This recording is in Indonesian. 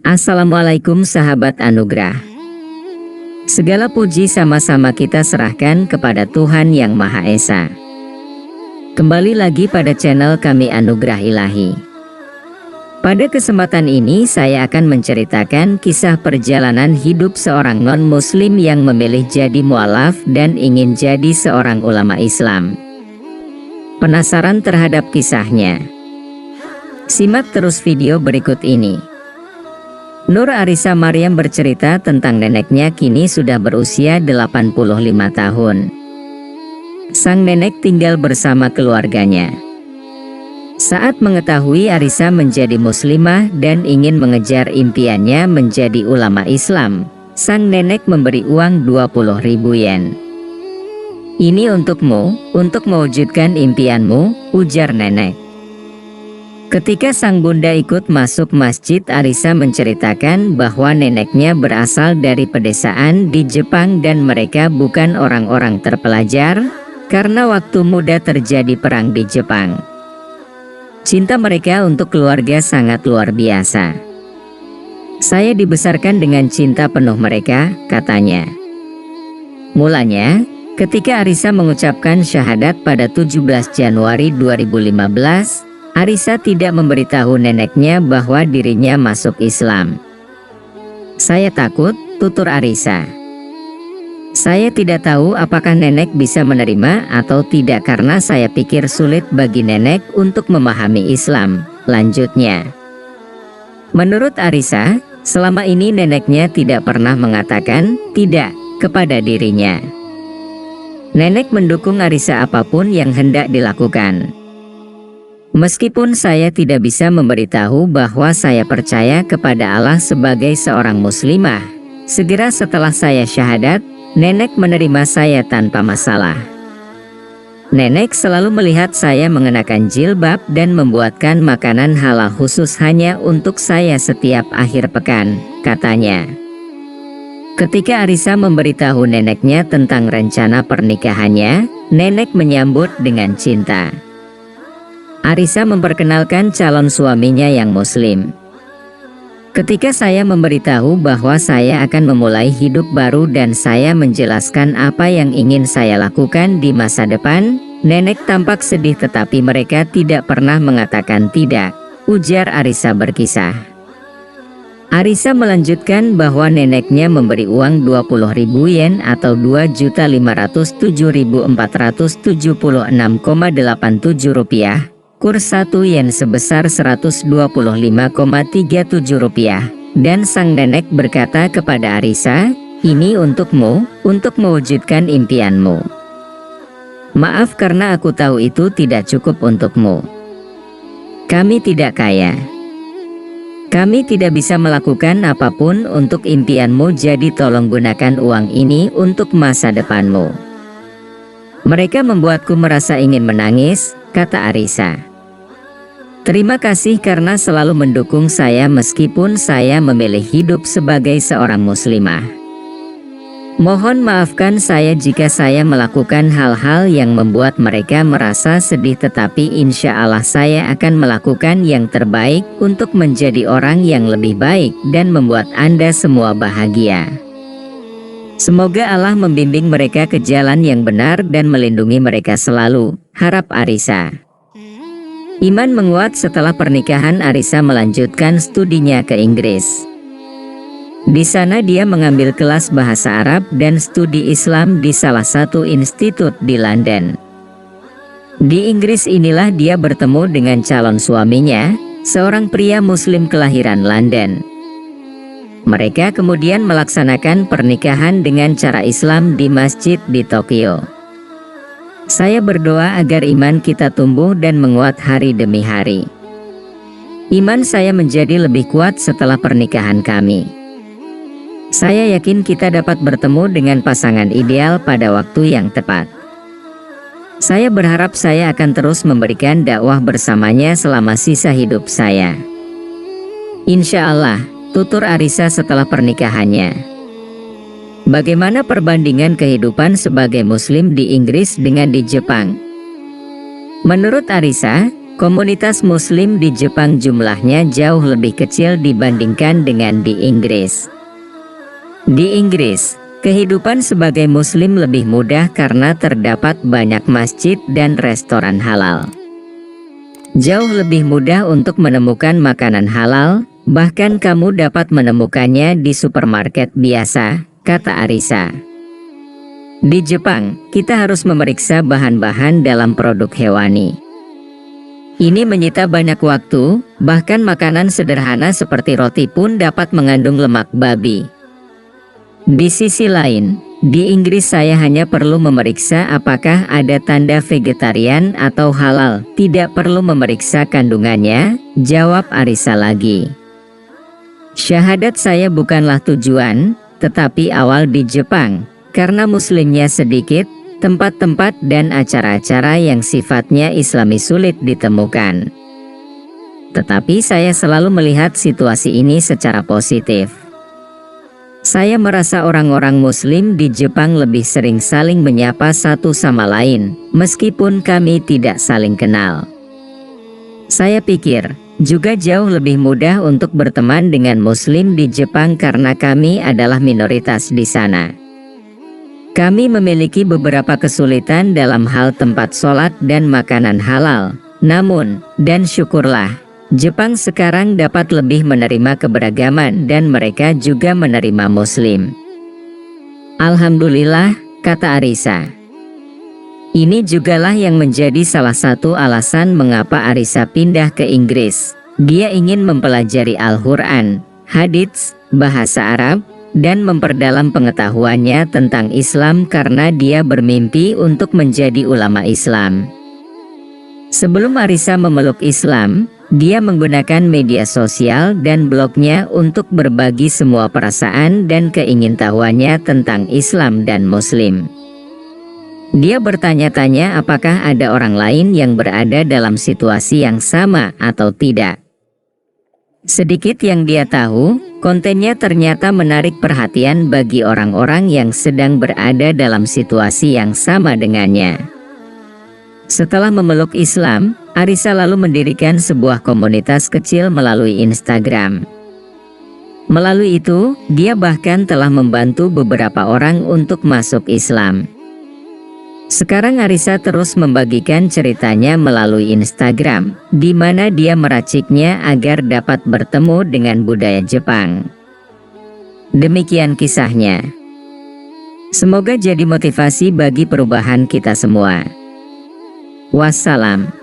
Assalamualaikum sahabat anugerah. Segala puji sama-sama kita serahkan kepada Tuhan Yang Maha Esa. Kembali lagi pada channel kami Anugerah Ilahi. Pada kesempatan ini saya akan menceritakan kisah perjalanan hidup seorang non-muslim yang memilih jadi mualaf dan ingin jadi seorang ulama Islam. Penasaran terhadap kisahnya? Simak terus video berikut ini. Nur Arisa Maryam bercerita tentang neneknya kini sudah berusia 85 tahun. Sang nenek tinggal bersama keluarganya. Saat mengetahui Arisa menjadi muslimah dan ingin mengejar impiannya menjadi ulama Islam, sang nenek memberi uang 20.000 yen. "Ini untukmu, untuk mewujudkan impianmu," ujar nenek. Ketika sang bunda ikut masuk masjid, Arisa menceritakan bahwa neneknya berasal dari pedesaan di Jepang dan mereka bukan orang-orang terpelajar karena waktu muda terjadi perang di Jepang. Cinta mereka untuk keluarga sangat luar biasa. "Saya dibesarkan dengan cinta penuh mereka," katanya. Mulanya, ketika Arisa mengucapkan syahadat pada 17 Januari 2015, Arisa tidak memberitahu neneknya bahwa dirinya masuk Islam. "Saya takut," tutur Arisa. "Saya tidak tahu apakah nenek bisa menerima atau tidak karena saya pikir sulit bagi nenek untuk memahami Islam," lanjutnya. Menurut Arisa, selama ini neneknya tidak pernah mengatakan tidak kepada dirinya. Nenek mendukung Arisa apapun yang hendak dilakukan. "Meskipun saya tidak bisa memberitahu bahwa saya percaya kepada Allah sebagai seorang muslimah, segera setelah saya syahadat, nenek menerima saya tanpa masalah. Nenek selalu melihat saya mengenakan jilbab dan membuatkan makanan halal khusus hanya untuk saya setiap akhir pekan," katanya. Ketika Arisa memberitahu neneknya tentang rencana pernikahannya, nenek menyambut dengan cinta. Arisa memperkenalkan calon suaminya yang muslim. "Ketika saya memberitahu bahwa saya akan memulai hidup baru dan saya menjelaskan apa yang ingin saya lakukan di masa depan, nenek tampak sedih tetapi mereka tidak pernah mengatakan tidak," ujar Arisa berkisah. Arisa melanjutkan bahwa neneknya memberi uang 20.000 yen atau 2.507.476,87 rupiah. Kurs 1 yen sebesar 125,37 rupiah, dan sang nenek berkata kepada Arisa, "Ini untukmu, untuk mewujudkan impianmu. Maaf karena aku tahu itu tidak cukup untukmu. Kami tidak kaya. Kami tidak bisa melakukan apapun untuk impianmu, jadi tolong gunakan uang ini untuk masa depanmu." "Mereka membuatku merasa ingin menangis," kata Arisa. "Terima kasih karena selalu mendukung saya meskipun saya memilih hidup sebagai seorang muslimah. Mohon maafkan saya jika saya melakukan hal-hal yang membuat mereka merasa sedih, tetapi insya Allah saya akan melakukan yang terbaik untuk menjadi orang yang lebih baik dan membuat Anda semua bahagia. Semoga Allah membimbing mereka ke jalan yang benar dan melindungi mereka selalu," harap Arisa. Iman menguat setelah pernikahan. Arisa melanjutkan studinya ke Inggris. Di sana dia mengambil kelas bahasa Arab dan studi Islam di salah satu institut di London. Di Inggris inilah dia bertemu dengan calon suaminya, seorang pria muslim kelahiran London. Mereka kemudian melaksanakan pernikahan dengan cara Islam di masjid di Tokyo. Saya berdoa agar iman kita tumbuh dan menguat hari demi hari. Iman saya menjadi lebih kuat setelah pernikahan kami. Saya yakin kita dapat bertemu dengan pasangan ideal pada waktu yang tepat. Saya berharap saya akan terus memberikan dakwah bersamanya selama sisa hidup saya. Insya Allah, tutur Arisa setelah pernikahannya. Bagaimana perbandingan kehidupan sebagai muslim di Inggris dengan di Jepang? Menurut Arisa, Komunitas Muslim di Jepang jumlahnya jauh lebih kecil dibandingkan dengan di Inggris. Di Inggris, kehidupan sebagai Muslim lebih mudah karena terdapat banyak masjid dan restoran halal. Jauh lebih mudah untuk menemukan makanan halal, bahkan kamu dapat menemukannya di supermarket biasa, kata Arisa. Di Jepang, kita harus memeriksa bahan-bahan dalam produk hewani. Ini menyita banyak waktu, bahkan makanan sederhana seperti roti pun dapat mengandung lemak babi. Di sisi lain, di Inggris saya hanya perlu memeriksa apakah ada tanda vegetarian atau halal, tidak perlu memeriksa kandungannya, jawab Arisa lagi. Syahadat saya bukanlah tujuan, tetapi awal di Jepang, karena muslimnya sedikit. Tempat-tempat dan acara-acara yang sifatnya Islami sulit ditemukan. Tetapi saya selalu melihat situasi ini secara positif. Saya merasa orang-orang Muslim di Jepang lebih sering saling menyapa satu sama lain, meskipun kami tidak saling kenal. Saya pikir, juga jauh lebih mudah untuk berteman dengan Muslim di Jepang karena kami adalah minoritas di sana. Kami memiliki beberapa kesulitan dalam hal tempat sholat dan makanan halal. Namun, dan syukurlah, Jepang sekarang dapat lebih menerima keberagaman dan mereka juga menerima Muslim. Alhamdulillah, kata Arisa. Ini jugalah yang menjadi salah satu alasan mengapa Arisa pindah ke Inggris. Dia ingin mempelajari Al-Quran, hadits, bahasa Arab, dan memperdalam pengetahuannya tentang Islam karena dia bermimpi untuk menjadi ulama Islam. Sebelum Arisa memeluk Islam, dia menggunakan media sosial dan blognya untuk berbagi semua perasaan dan keingintahuannya tentang Islam dan Muslim. Dia bertanya-tanya apakah ada orang lain yang berada dalam situasi yang sama atau tidak. Sedikit yang dia tahu, kontennya ternyata menarik perhatian bagi orang-orang yang sedang berada dalam situasi yang sama dengannya. Setelah memeluk Islam, Arisa lalu mendirikan sebuah komunitas kecil melalui Instagram. Melalui itu, dia bahkan telah membantu beberapa orang untuk masuk Islam. Sekarang Arisa terus membagikan ceritanya melalui Instagram, di mana dia meraciknya agar dapat bertemu dengan budaya Jepang. Demikian kisahnya. Semoga jadi motivasi bagi perubahan kita semua. Wassalam.